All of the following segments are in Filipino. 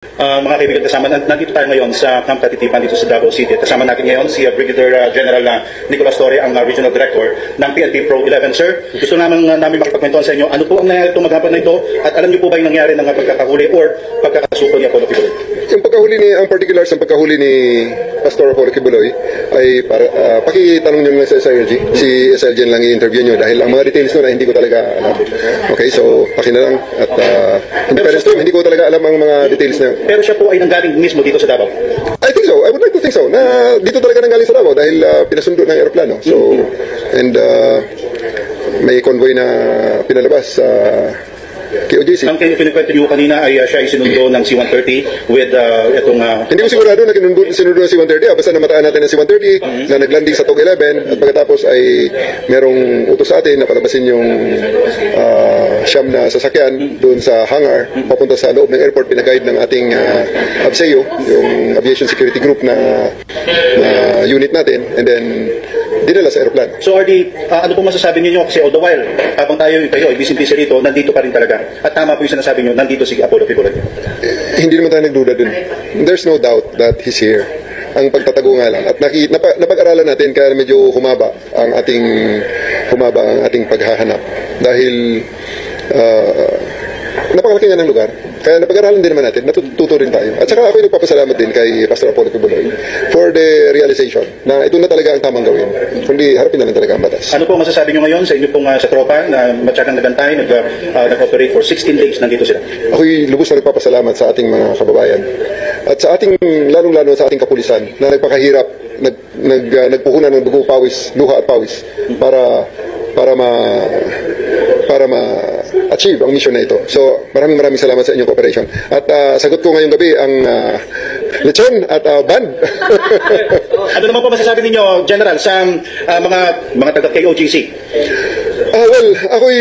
Mga kaibigan, nandito tayo ngayon sa Camp Katitipan dito sa Davao City. Kasama natin ngayon si Brigadier General Nicolas Torre, ang Regional Director ng PNP Pro 11. Sir, gusto namin makipagkwentuhan sa inyo, ano po ang nangyari itong maghapon na ito at alam niyo po ba yung nangyari ng pagkakahuli or pagkakasuko ni Apollo Kibuloy? Yung pagkahuli ang particulars ng pagkahuli ni Pastor Apollo Kibuloy ay pakitanong nyo lang sa SILG. Si SILG lang i-interview nyo dahil ang mga details nun ay hindi ko talaga alam. Okay, so pakilang at hindi ko talaga alam ang mga details na. Pero siya po ay nanggaling mismo dito sa Davao? I think so. I would like to think so. Na dito talaga nanggaling sa Davao dahil pinasundo ng aeroplano. So, and may convoy na pinalabas sa KOJC. Ang kinikwento niyo kanina ay siya ay sinundo ng C-130 with itong... Hindi ko sigurado na sinundo ng C-130. Basta namataan natin ng C-130 na naglanding sa TOG 11 at pagkatapos ay merong utos sa atin na palabasin yung siyam na sasakyan doon sa hangar papunta sa loob ng airport. Pinaguide ng ating ABSEO, yung Aviation Security Group na unit natin, and then dinala sa aeroplano. So RD, ano po masasabi niyo kasi all the while, habang kayo ay busy rito, nandito pa rin talaga. At tama po yung sinasabi niyo, nandito si Apollo Kibuloy. Hindi naman tayo nagduda dun. There's no doubt that he's here. Ang pagtatago nga lang. At napag-aralan natin kaya medyo humaba ang ating paghahanap. Dahil napakalaki nga ng lugar. Kaya napag-aralan din naman natin, natututo rin tayo. At saka ako'y nagpapasalamat din kay Pastor Apollo Kibuloy for the realization na ito na talaga ang tamang gawin. Kundi harapin na lang talaga ang batas. Ano po masasabi nyo ngayon sa inyo pong sa tropa na matyagang nagantay, nag-operate for 16 days, nandito sila? Ako'y lubos na nagpapasalamat sa ating mga kababayan. At sa ating, lalong-lalo sa ating kapulisan na nagpakahirap, nagpuhunan ng dugo, pawis, luha at pawis para ma-achieve ang mission na ito. So, maraming salamat sa inyong cooperation. At sagot ko ngayong gabi ang lechon at band. Ano naman po masasabi ninyo, General, sa mga taga-KOJC? Well, ako'y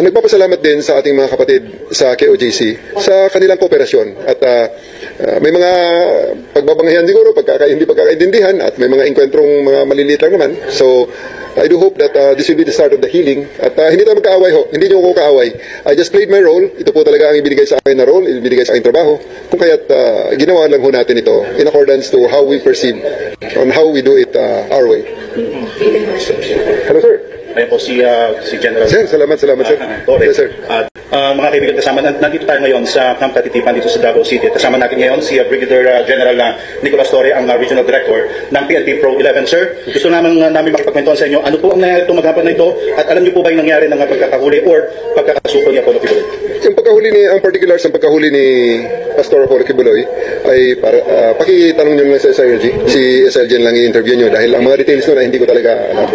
nagpapasalamat din sa ating mga kapatid sa KOJC sa kanilang kooperasyon. At may mga pagbabanghayan siguro, hindi pagkakaintindihan, at may mga engkwentrong mga maliliit lang naman. So, I do hope that this will be the start of the healing. At hindi tayo magkaaway ho. Hindi nyo ako kaaway. I just played my role. Ito po talaga ang ibinigay sa akin na role, ibinigay sa aking trabaho. Kung kaya't ginawa lang ho natin ito in accordance to how we perceive, on how we do it our way. Hello, sir. Ayan po si General. Sir, salamat sir. Yes, sir. Mga kaibigan, nandito tayo ngayon sa Camp Katitipan dito sa Davao City. Kasama natin ngayon si Brigadier General Nicolas Torre, ang Regional Director ng PNP Pro 11. Sir, gusto namin makipagkwentuhan sa inyo, ano po ang nangyari itong maghapon na ito at alam niyo po ba yung nangyari ng pagkakahuli or pagkakasuko ni Apollo Kibuloy? Yung pagkahuli ang particulars ng pagkahuli ni Pastor Apollo Kibuloy ay pakitanong nyo lang sa SILG. Si SILG lang i-interview nyo dahil ang mga details nun ay hindi ko talaga alam.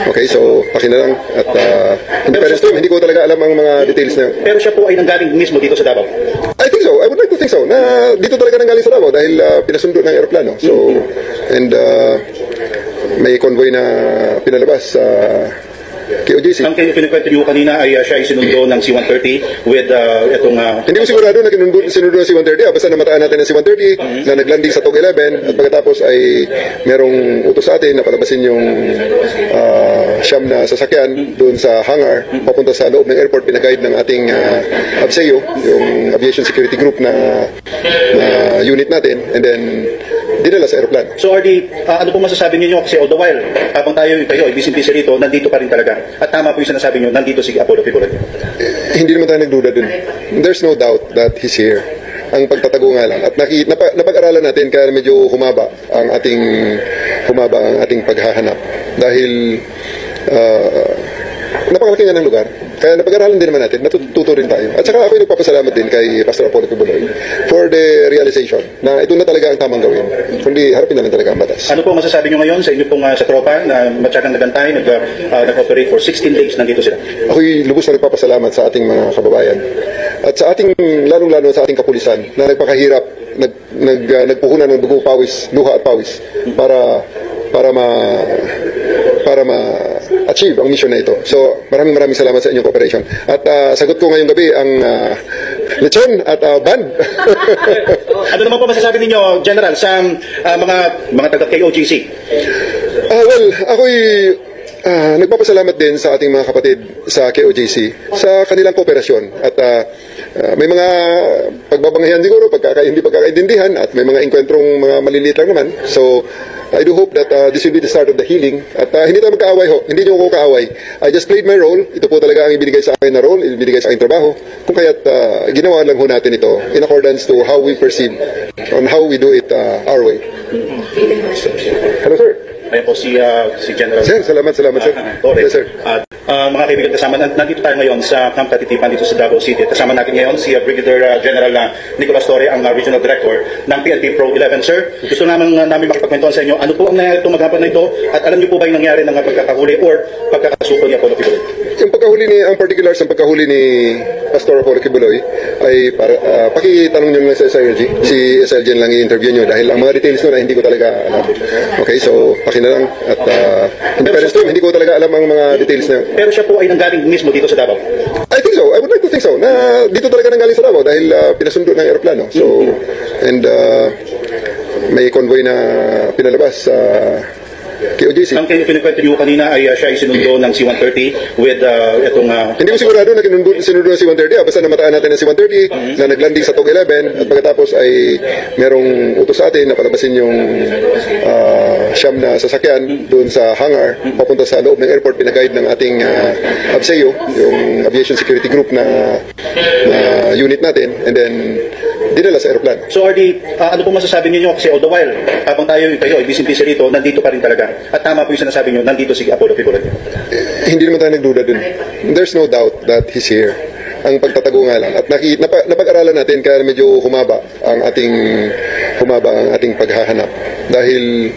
Okay, so pakilang at hindi ko talaga alam ang mga details na. Pero siya po ay nanggaling mismo dito sa Davao? I think so. I would like to think so. Na dito talaga nanggaling sa Davao dahil pinasundo ng aeroplano. So, and may convoy na pinalabas sa KOJC. Ang kinikwento niyo kanina ay siya ay sinundo ng C-130 with itong... Hindi ko sigurado na sinundo ng C-130. Basta namataan natin ng C-130 na naglanding sa TOG 11 at pagkatapos ay merong utos sa atin na palabasin yung siyam na sasakyan doon sa hangar papunta sa loob ng airport. Pinaguide ng ating ABSEO, yung Aviation Security Group na unit natin, and then dinala sa aeroplano. So RD, ano po masasabi niyo kasi all the while, habang kayo ay busy rito, nandito pa rin talaga. At tama po yung sinasabi niyo, nandito si Apollo Kibuloy. Hindi naman tayo nagduda dun. There's no doubt that he's here. Ang pagtatago nga lang. At napag-aralan natin kaya medyo humaba ang ating paghahanap. Dahil napakalaki nga ng lugar. Kaya napag-aralan din naman natin, natututo rin tayo. At saka ako'y nagpapasalamat din kay Pastor Apollo Kibuloy for the realization na ito na talaga ang tamang gawin. Kundi harapin na lang talaga ang batas. Ano po masasabi nyo ngayon sa inyo pong sa tropa na matyagang nagantay, nag-operate for 16 days, nandito sila? Ako'y lubos na nagpapasalamat sa ating mga kababayan. At sa ating, lalong-lalo sa ating kapulisan na nagpakahirap, nagpuhunan ng dugo, pawis, luha at pawis para ma-achieve ang mission na ito. So, maraming salamat sa inyong cooperation. At sagot ko ngayong gabi ang lechon at band. Ano naman po masasabi ninyo, General, sa mga taga-KOJC? Well, ako'y nagpapasalamat din sa ating mga kapatid sa KOJC sa kanilang kooperasyon. At may mga pagbabanghayan siguro, hindi pagkakaintindihan, at may mga engkwentrong mga maliliit lang naman. So, I do hope that this will be the start of the healing. At hindi tayo magkaaway ho. Hindi niyo ako kaaway. I just played my role. Ito po talaga ang ibinigay sa akin na role, ibinigay sa aking trabaho. Kung kaya't ginawa lang ho natin ito in accordance to how we perceive, on how we do it our way. Hello, sir. Ayan po si General Sir, salamat sir. Torre. Yes, sir. At mga kaibigan kasama, nandito tayo ngayon sa Camp Katitipan dito sa Davao City. Kasama natin ngayon si Brigadier General Nicolas Torre, ang Regional Director ng PNP Pro 11. Sir, gusto namin makipagkwentuhan sa inyo, ano po ang nangyari itong maghapon na ito, at alam niyo po ba yung nangyari ng pagkakahuli or pagkakasuko ni Apollo Kibuloy? Yung pagkahuli ang particulars ng pagkahuli ni Pastor Apollo Kibuloy ay pakitanong nyo lang sa SILG. Si SILG lang i-interview nyo dahil ang mga details nun ay hindi ko talaga alam. Okay, so na lang at hindi ko talaga alam ang mga details na. Pero siya po ay nanggaling mismo dito sa Davao? I think so. I would like to think so. Na dito talaga nanggaling sa Davao dahil pinasundo ng aeroplano. So, and may convoy na pinalabas sa KOJC. Ang kinikwento niyo kanina ay siya ay sinundo ng C-130 with itong... Hindi ko sigurado na sinundo ng C-130. Basta namataan natin ng C-130 na naglanding sa TOG 11 at pagkatapos ay merong utos sa atin na palabasin yung siyam na sasakyan doon sa hangar papunta sa loob ng airport. Pinaguide ng ating ABSEO, yung Aviation Security Group na unit natin, and then dinala sa aeroplano. So RD, ano po masasabi niyo kasi all the while, habang kayo ay busy rito, nandito pa rin talaga. At tama po yung sinasabi niyo, nandito si Apollo Kibuloy. Hindi naman tayo nagduda dun. There's no doubt that he's here. Ang pagtatago nga lang. At napag-aralan natin kaya medyo humaba ang ating paghahanap. Dahil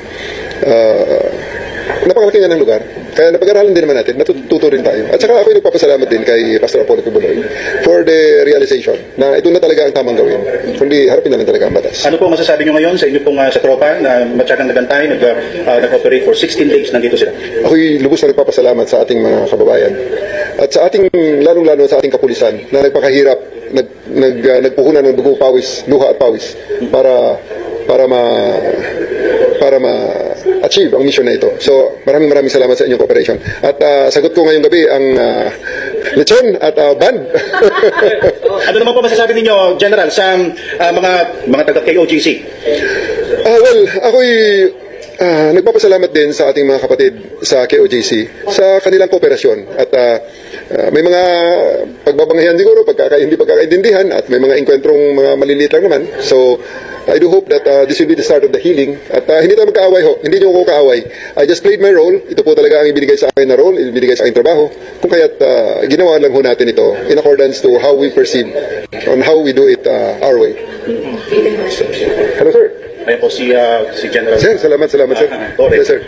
napakalaki nga ng lugar. Kaya napag-aralan din naman natin, natututo rin tayo. At saka ako nagpapasalamat din kay Pastor Apollo Kibuloy for the realization na ito na talaga ang tamang gawin. Kundi harapin na lang talaga ang batas. Ano po masasabi niyo ngayon sa inyo pong sa tropa na matyagang nagantay, nag-operate for 16 days, nandito sila? Ako'y lubos na nagpapasalamat sa ating mga kababayan. At sa ating, lalong-lalo sa ating kapulisan na nagpakahirap, nagpuhunan ng dugo, pawis, luha at pawis para ma-achieve ang mission na ito. So, maraming salamat sa inyong cooperation. At sagot ko ngayong gabi ang lechon at band. Ano naman po masasabi ninyo, General, sa mga taga-KOGC? Well, ako'y nagpapasalamat din sa ating mga kapatid sa KOJC sa kanilang kooperasyon. At may mga pagbabanghayan siguro, hindi pagkakaintindihan, at may mga engkwentrong mga maliliit lang naman. So, I do hope that this will be the start of the healing. At hindi tayo magkaaway ho. Hindi niyo ako kaaway. I just played my role. Ito po talaga ang ibinigay sa akin na role, ibinigay sa aking trabaho. Kung kaya't ginawa lang ho natin ito in accordance to how we perceive, on how we do it our way. Hello, sir. Ayan po si General Sir, salamat sir. Torre. Yes, sir.